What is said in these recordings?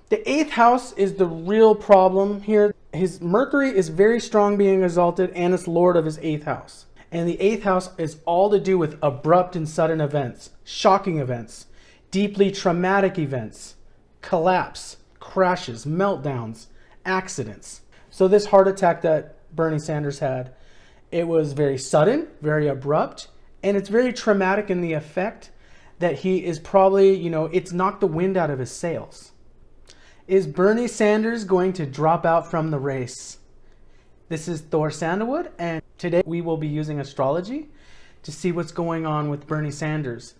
The eighth house is the real problem here. His Mercury is very strong being exalted and it's lord of his eighth house. And the eighth house is all to do with abrupt and sudden events, shocking events, deeply traumatic events, collapse, crashes, meltdowns, accidents. So this heart attack that Bernie Sanders had, it was very sudden, very abrupt, and it's very traumatic in the effect that he is probably, it's knocked the wind out of his sails. Is Bernie Sanders going to drop out from the race? This is Thor Sandalwood, and today we will be using astrology to see what's going on with Bernie Sanders.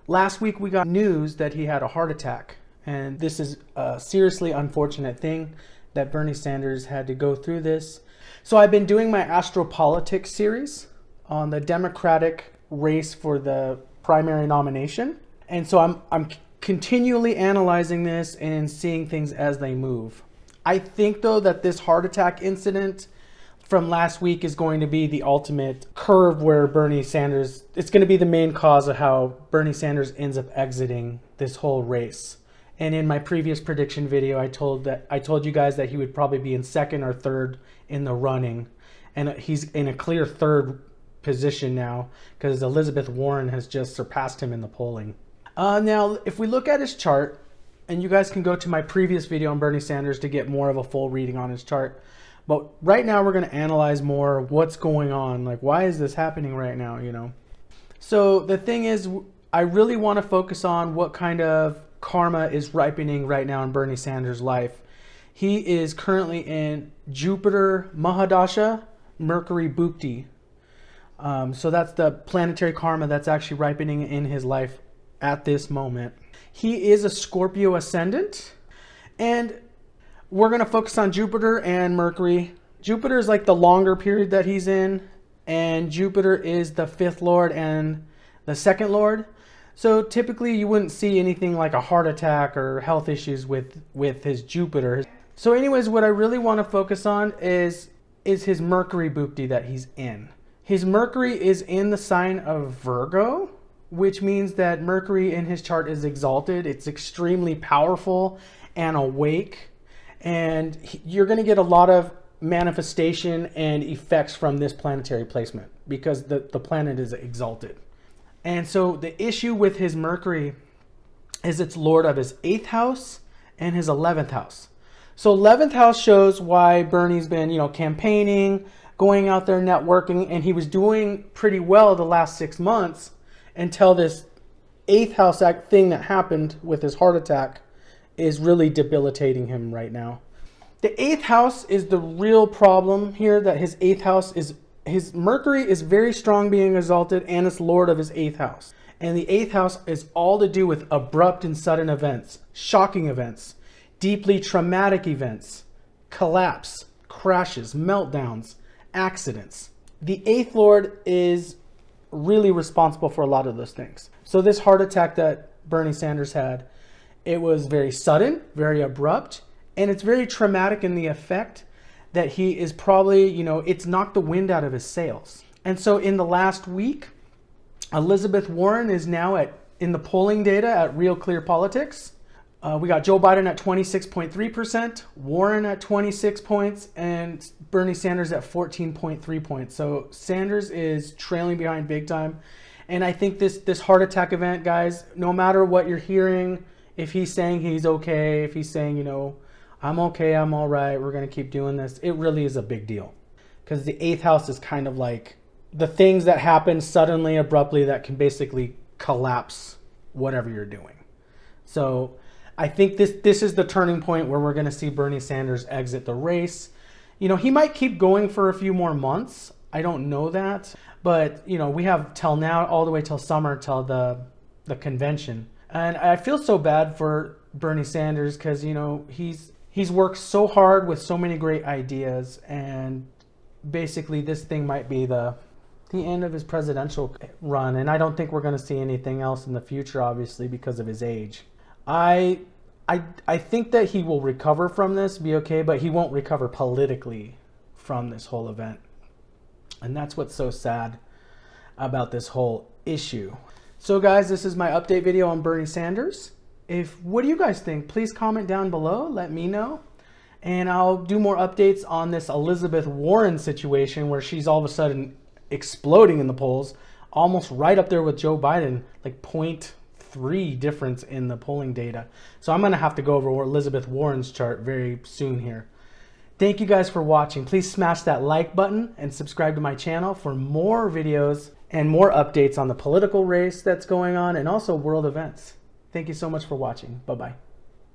Last week we got news that he had a heart attack, and this is a seriously unfortunate thing that Bernie Sanders had to go through this. So I've been doing my Astropolitics series on the Democratic race for the primary nomination. And so I'm continually analyzing this and seeing things as they move. I think though that this heart attack incident from last week is going to be the ultimate curve where Bernie Sanders, it's going to be the main cause of how Bernie Sanders ends up exiting this whole race. And in my previous prediction video, I told you guys that he would probably be in second or third in the running. And he's in a clear third position now because Elizabeth Warren has just surpassed him in the polling. Now, if we look at his chart, and you guys can go to my previous video on Bernie Sanders to get more of a full reading on his chart. But right now we're going to analyze more what's going on. Like, why is this happening right now, So the thing is, I really want to focus on what kind of karma is ripening right now in Bernie Sanders' life. He is currently in Jupiter Mahadasha, Mercury Bhukti. So that's the planetary karma that's actually ripening in his life at this moment. He is a Scorpio ascendant, and we're going to focus on Jupiter and Mercury. Jupiter is like the longer period that he's in, and Jupiter is the fifth lord and the second lord. So typically you wouldn't see anything like a heart attack or health issues with his Jupiter. So anyways, what I really want to focus on is his Mercury Bhukti that he's in. His Mercury is in the sign of Virgo, which means that Mercury in his chart is exalted. It's extremely powerful and awake. And you're going to get a lot of manifestation and effects from this planetary placement because the planet is exalted. And so the issue with his Mercury is it's lord of his 8th house and his 11th house. So 11th house shows why Bernie's been, campaigning, going out there networking, and he was doing pretty well the last 6 months until this 8th house thing that happened with his heart attack is really debilitating him right now. The 8th house is the real problem here, that his 8th house is, his Mercury is very strong being exalted and it's lord of his 8th house. And the 8th house is all to do with abrupt and sudden events, shocking events, deeply traumatic events, collapse, crashes, meltdowns, accidents. The 8th lord is really responsible for a lot of those things. So this heart attack that Bernie Sanders had, it was very sudden, very abrupt, and it's very traumatic in the effect that he is probably, it's knocked the wind out of his sails. And so in the last week, Elizabeth Warren is now in the polling data at Real Clear Politics. We got Joe Biden at 26.3%, Warren at 26 points, and Bernie Sanders at 14.3 points. So Sanders is trailing behind big time. And I think this heart attack event, guys, no matter what you're hearing, if he's saying he's okay, if he's saying, I'm okay, I'm all right, we're going to keep doing this, it really is a big deal. Because the 8th house is kind of like the things that happen suddenly, abruptly, that can basically collapse whatever you're doing. So I think this is the turning point where we're going to see Bernie Sanders exit the race. He might keep going for a few more months. I don't know that. But, we have till now, all the way till summer, till the convention. And I feel so bad for Bernie Sanders because, he's worked so hard with so many great ideas, and basically this thing might be the end of his presidential run. And I don't think we're going to see anything else in the future, obviously, because of his age. I think that he will recover from this, be okay, but he won't recover politically from this whole event. And that's what's so sad about this whole issue. So guys, this is my update video on Bernie Sanders. What do you guys think? Please comment down below, let me know. And I'll do more updates on this Elizabeth Warren situation where she's all of a sudden exploding in the polls, almost right up there with Joe Biden, like 0.3 difference in the polling data. So I'm gonna have to go over Elizabeth Warren's chart very soon here. Thank you guys for watching. Please smash that like button and subscribe to my channel for more videos and more updates on the political race that's going on and also world events. Thank you so much for watching. Bye-bye.